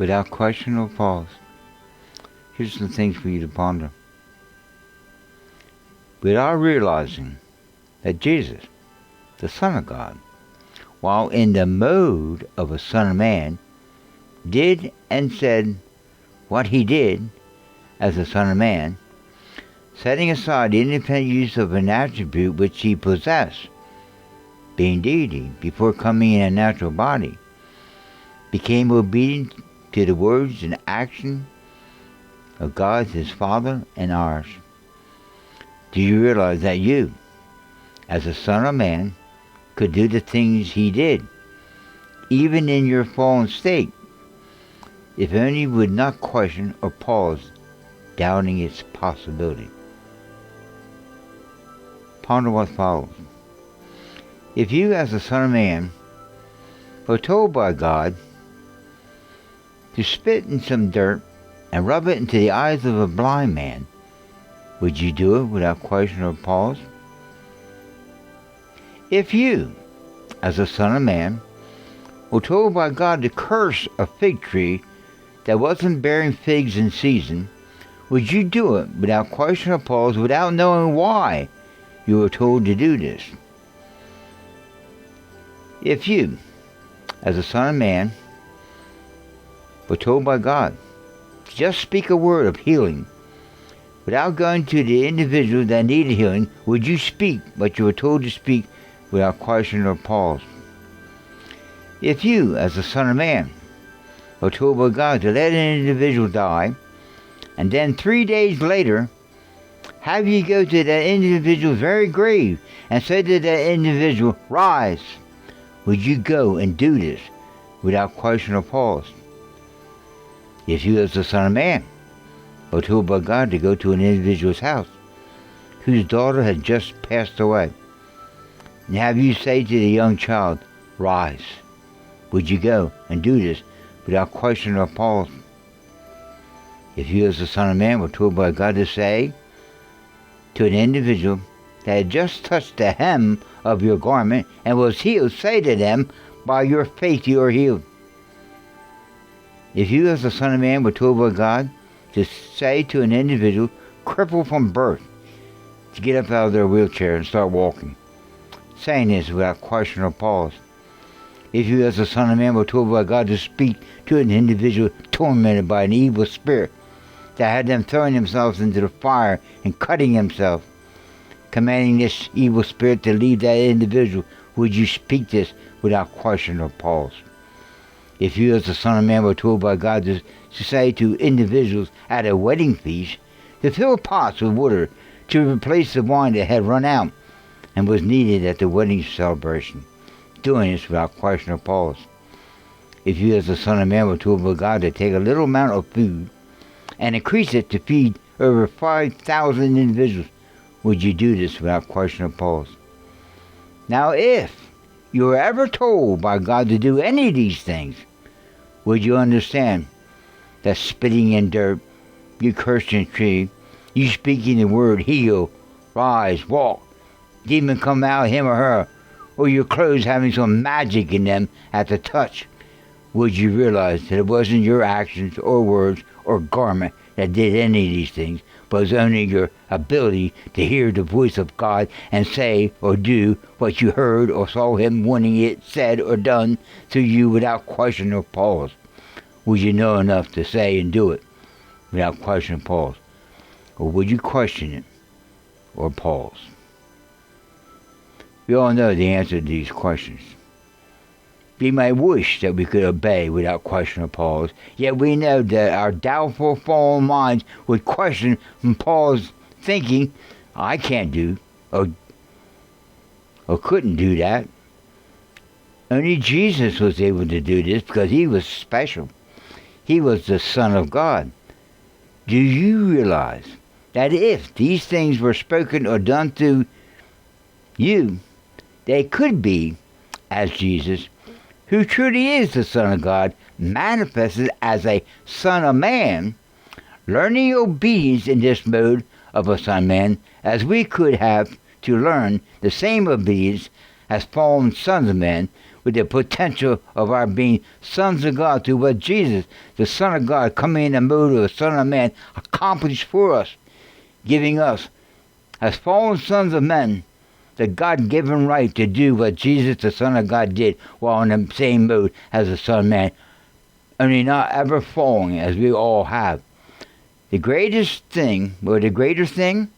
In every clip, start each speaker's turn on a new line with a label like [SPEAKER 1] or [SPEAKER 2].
[SPEAKER 1] without question or pause. Here's some things for you to ponder. Without realizing that Jesus, the Son of God, while in the mode of a Son of Man, did and said what he did as a Son of Man, setting aside the independent use of an attribute which he possessed, being deity before coming in a natural body, became obedient to the words and action of God his Father and ours. Do you realize that you, as a Son of Man, could do the things he did, even in your fallen state, if only you would not question or pause, doubting its possibility? Ponder what follows. If you, as a Son of Man, were told by God to spit in some dirt and rub it into the eyes of a blind man, would you do it without question or pause? If you, as a Son of Man, were told by God to curse a fig tree that wasn't bearing figs in season, would you do it without question or pause, without knowing why you were told to do this? If you, as a Son of Man, were told by God to just speak a word of healing, without going to the individual that needed healing, would you speak what you were told to speak without question or pause? If you, as a Son of Man, were told by God to let an individual die, and then 3 days later, have you go to that individual's very grave and say to that individual, "Rise," would you go and do this without question or pause? If you, as the Son of Man, were told by God to go to an individual's house whose daughter had just passed away, and have you say to the young child, "Rise," would you go and do this without question or pause? If you, as the Son of Man, were told by God to say to an individual that had just touched the hem of your garment and was healed, say to them, "By your faith you are healed." If you, as the Son of Man, were told by God to say to an individual crippled from birth to get up out of their wheelchair and start walking, saying this without question or pause. If you, as the Son of Man, were told by God to speak to an individual tormented by an evil spirit that had them throwing themselves into the fire and cutting themselves, commanding this evil spirit to leave that individual, would you speak this without question or pause? If you, as the Son of Man, were told by God to say to individuals at a wedding feast to fill pots with water to replace the wine that had run out and was needed at the wedding celebration, doing this without question or pause. If you, as the Son of Man, were told by God to take a little amount of food and increase it to feed over 5,000 individuals, would you do this without question or pause? Now, if you were ever told by God to do any of these things, would you understand that spitting in dirt, you cursing a tree, you speaking the word heal, rise, walk, demon come out of him or her, or your clothes having some magic in them at the touch, would you realize that it wasn't your actions or words or garment that did any of these things, but it was only your ability to hear the voice of God and say or do what you heard or saw him wanting it said or done to you without question or pause? Would you know enough to say and do it without question or pause? Or would you question it or pause? We all know the answer to these questions. We may wish that we could obey without question or pause, yet we know that our doubtful, fallen minds would question and pause, thinking, "I can't do, or couldn't do that." Only Jesus was able to do this because he was special. He was the Son of God. Do you realize that if these things were spoken or done to you, they could be as Jesus, who truly is the Son of God, manifested as a Son of Man, learning obedience in this mode of a Son of Man, as we could have to learn the same obedience as fallen sons of men, with the potential of our being sons of God through what Jesus, the Son of God, coming in the mode of the Son of Man, accomplished for us, giving us, as fallen sons of men, the God-given right to do what Jesus, the Son of God, did while in the same mode as the Son of Man, only not ever falling as we all have. The greatest thing, or the greater thing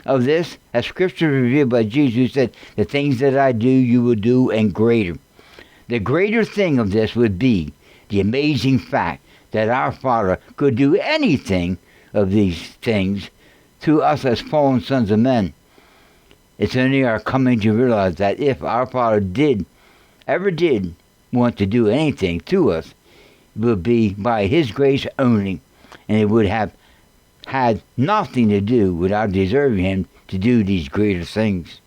[SPEAKER 1] of this, as Scripture revealed by Jesus, who said, the things that I do, you will do, and greater. The greater thing of this would be the amazing fact that our Father could do anything of these things through us as fallen sons of men. It's only our coming to realize that if our Father ever did want to do anything to us, it would be by His grace only, and it would have had nothing to do without deserving Him to do these greater things.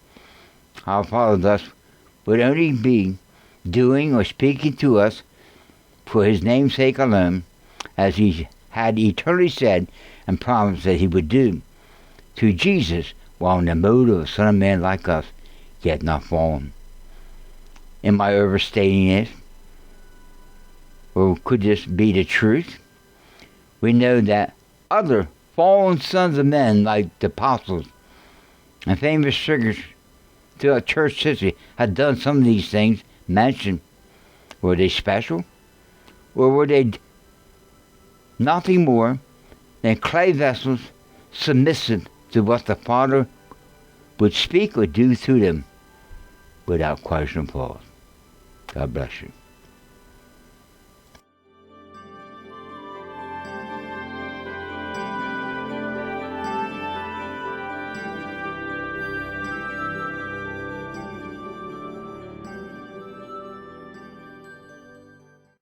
[SPEAKER 1] Our Father thus would only be doing or speaking to us for His name's sake alone, as He had eternally said and promised that He would do to Jesus while in the mode of a Son of Man like us, yet not fallen. Am I overstating it? Or could this be the truth? We know that other fallen sons of men, like the apostles and famous figures throughout church history, had done some of these things mentioned. Were they special? Or were they nothing more than clay vessels submissive to what the Father would speak or do through them without question or pause? God bless you.